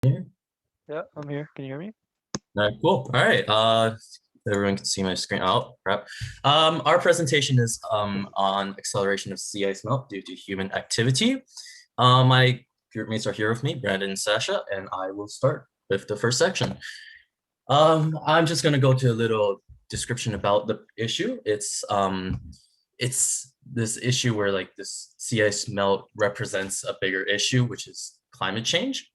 Here? Yeah, I'm here. Can you hear me? All right, cool. All right. Everyone can see my screen. Oh, crap. Our presentation is on acceleration of sea ice melt due to human activity. My group mates are here with me, Brandon and Sasha, and I will start with the first section. I'm just gonna go to a little description about the issue. It's this issue where like this sea ice melt represents a bigger issue, which is climate change.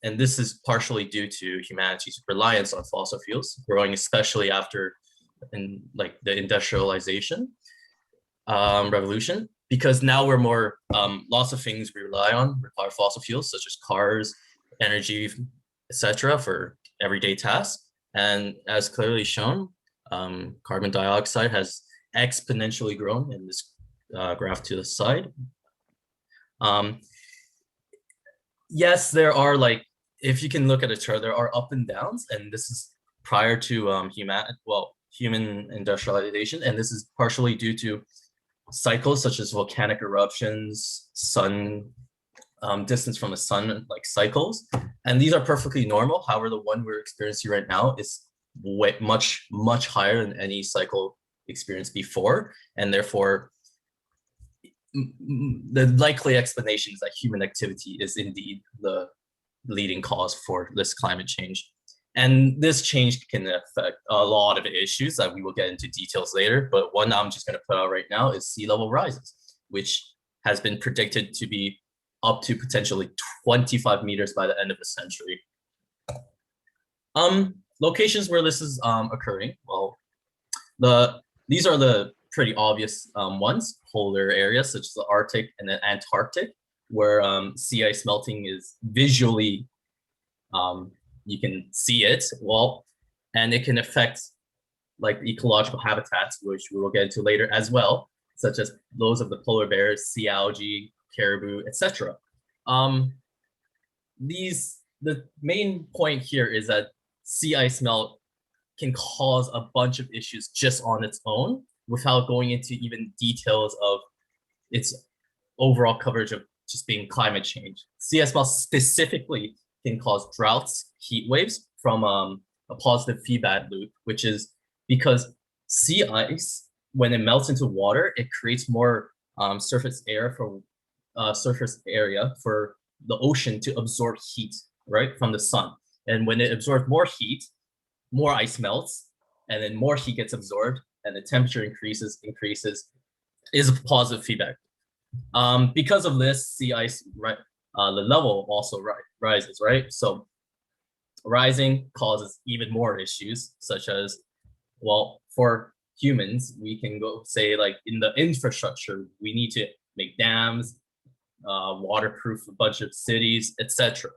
And this is partially due to humanity's reliance on fossil fuels, growing especially after in like the industrialization revolution, because now we're more lots of things we rely on require fossil fuels such as cars, energy, etc. for everyday tasks. And as clearly shown, carbon dioxide has exponentially grown in this graph to the side. Yes, there are like, if you can look at a chart, there are up and downs, and this is prior to human industrialization, and this is partially due to cycles such as volcanic eruptions, sun distance from the sun, like cycles, and these are perfectly normal. However, the one we're experiencing right now is much higher than any cycle experienced before, and therefore the likely explanation is that human activity is indeed the leading cause for this climate change. And this change can affect a lot of issues that we will get into details later. But one I'm just going to put out right now is sea level rises, which has been predicted to be up to potentially 25 meters by the end of the century. Locations where this is occurring, well, these are the pretty obvious ones, polar areas such as the Arctic and the Antarctic, where sea ice melting is visually, you can see it, well, and it can affect like ecological habitats, which we will get into later as well, such as those of the polar bears, sea algae, caribou, etc. The main point here is that sea ice melt can cause a bunch of issues just on its own without going into even details of its overall coverage of just being climate change. Sea ice melt specifically can cause droughts, heat waves from a positive feedback loop, which is because sea ice, when it melts into water, it creates more surface area for the ocean to absorb heat, right, from the sun. And when it absorbs more heat, more ice melts, and then more heat gets absorbed, and the temperature increases, is a positive feedback. Because of this, sea ice, right, the level also rises, right? So rising causes even more issues, such as, well, for humans, we can go say like in the infrastructure, we need to make dams, waterproof a bunch of cities, etc.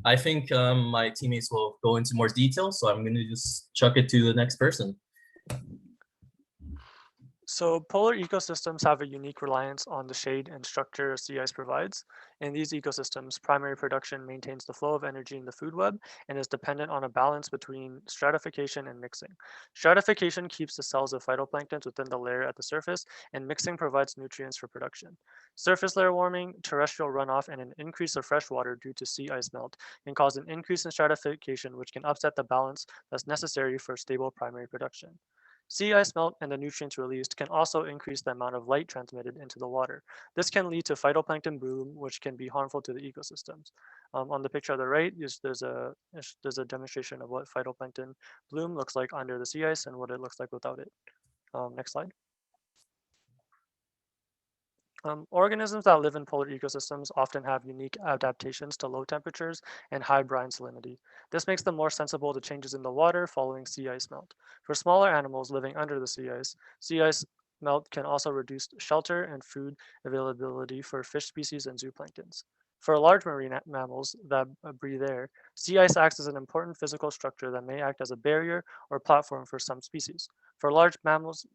I think my teammates will go into more detail, so I'm going to just chuck it to the next person. So polar ecosystems have a unique reliance on the shade and structure sea ice provides. In these ecosystems, primary production maintains the flow of energy in the food web and is dependent on a balance between stratification and mixing. Stratification keeps the cells of phytoplankton within the layer at the surface, and mixing provides nutrients for production. Surface layer warming, terrestrial runoff, and an increase of fresh water due to sea ice melt can cause an increase in stratification, which can upset the balance that's necessary for stable primary production. Sea ice melt and the nutrients released can also increase the amount of light transmitted into the water. This can lead to phytoplankton bloom, which can be harmful to the ecosystems. On the picture on the right, there's a demonstration of what phytoplankton bloom looks like under the sea ice and what it looks like without it. Next slide. Organisms that live in polar ecosystems often have unique adaptations to low temperatures and high brine salinity. This makes them more sensible to changes in the water following sea ice melt. For smaller animals living under the sea ice melt can also reduce shelter and food availability for fish species and zooplanktons. For large marine mammals that breathe air, sea ice acts as an important physical structure that may act as a barrier or platform for some species. For large mammals,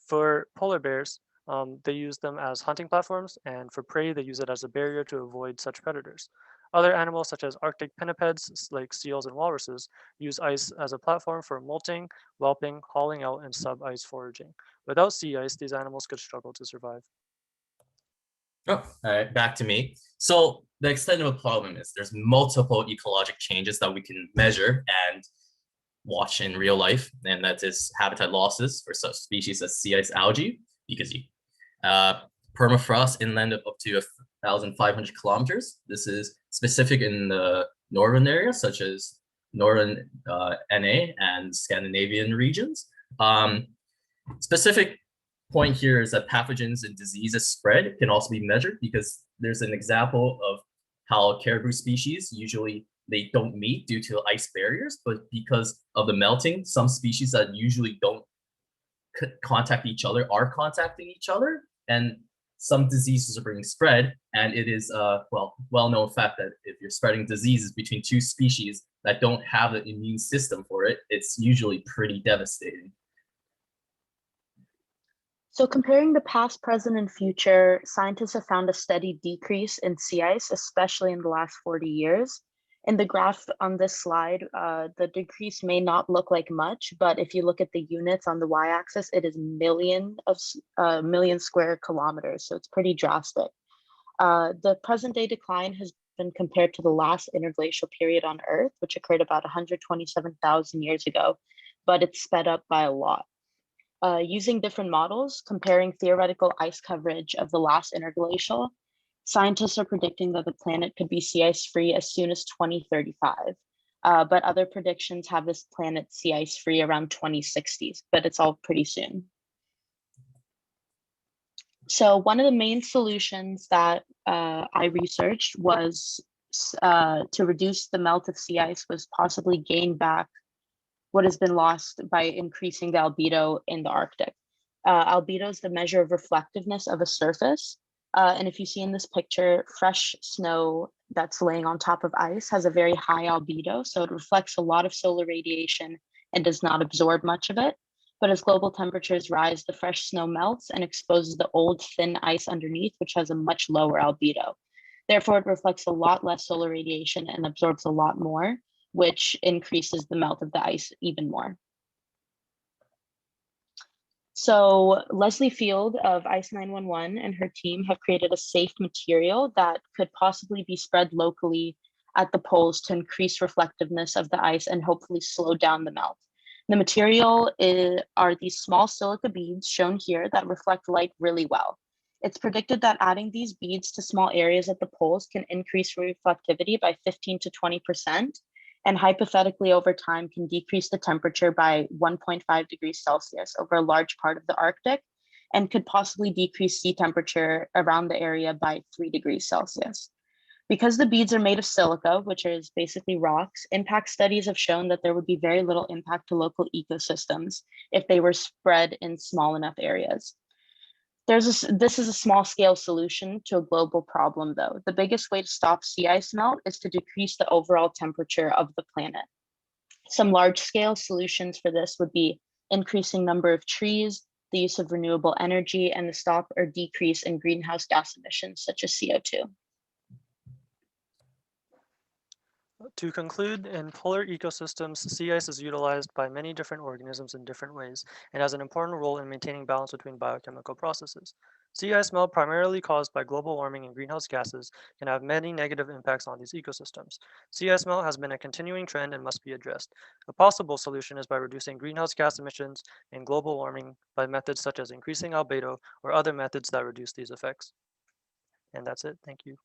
for polar bears, they use them as hunting platforms, and for prey, they use it as a barrier to avoid such predators. Other animals, such as Arctic pinnipeds, like seals and walruses, use ice as a platform for molting, whelping, hauling out, and sub-ice foraging. Without sea ice, these animals could struggle to survive. Oh, all right, back to me. So the extent of the problem is there's multiple ecologic changes that we can measure and watch in real life, and that is habitat losses for such species as sea ice algae, because permafrost inland of up to 1,500 kilometers. This is specific in the northern areas, such as northern NA and Scandinavian regions. Specific point here is that pathogens and diseases spread can also be measured, because there's an example of how caribou species usually they don't meet due to ice barriers, but because of the melting, some species that usually don't contact each other are contacting each other, and some diseases are being spread. And it is well-known fact that if you're spreading diseases between two species that don't have the immune system for it, it's usually pretty devastating. So comparing the past, present, and future, scientists have found a steady decrease in sea ice, especially in the last 40 years. In the graph on this slide, the decrease may not look like much, but if you look at the units on the y-axis, it is million square kilometers, so it's pretty drastic. The present day decline has been compared to the last interglacial period on Earth, which occurred about 127,000 years ago, but it's sped up by a lot. Using different models, comparing theoretical ice coverage of the last interglacial, scientists are predicting that the planet could be sea ice free as soon as 2035. But other predictions have this planet sea ice free around 2060s, but it's all pretty soon. So one of the main solutions that I researched was to reduce the melt of sea ice was possibly gain back what has been lost by increasing the albedo in the Arctic. Albedo is the measure of reflectiveness of a surface. And if you see in this picture, fresh snow that's laying on top of ice has a very high albedo. So it reflects a lot of solar radiation and does not absorb much of it. But as global temperatures rise, the fresh snow melts and exposes the old thin ice underneath, which has a much lower albedo. Therefore, it reflects a lot less solar radiation and absorbs a lot more, which increases the melt of the ice even more. So Leslie Field of Ice 911 and her team have created a safe material that could possibly be spread locally at the poles to increase reflectiveness of the ice and hopefully slow down the melt. The material are these small silica beads shown here that reflect light really well. It's predicted that adding these beads to small areas at the poles can increase reflectivity by 15 to 20%, and hypothetically over time can decrease the temperature by 1.5 degrees Celsius over a large part of the Arctic, and could possibly decrease sea temperature around the area by 3 degrees Celsius. Because the beads are made of silica, which is basically rocks, impact studies have shown that there would be very little impact to local ecosystems if they were spread in small enough areas. This is a small scale solution to a global problem though. The biggest way to stop sea ice melt is to decrease the overall temperature of the planet. Some large scale solutions for this would be increasing number of trees, the use of renewable energy, and the stop or decrease in greenhouse gas emissions such as CO2. To conclude, in polar ecosystems, sea ice is utilized by many different organisms in different ways and has an important role in maintaining balance between biochemical processes. Sea ice melt, primarily caused by global warming and greenhouse gases, can have many negative impacts on these ecosystems. Sea ice melt has been a continuing trend and must be addressed. A possible solution is by reducing greenhouse gas emissions and global warming by methods such as increasing albedo or other methods that reduce these effects. And that's it. Thank you.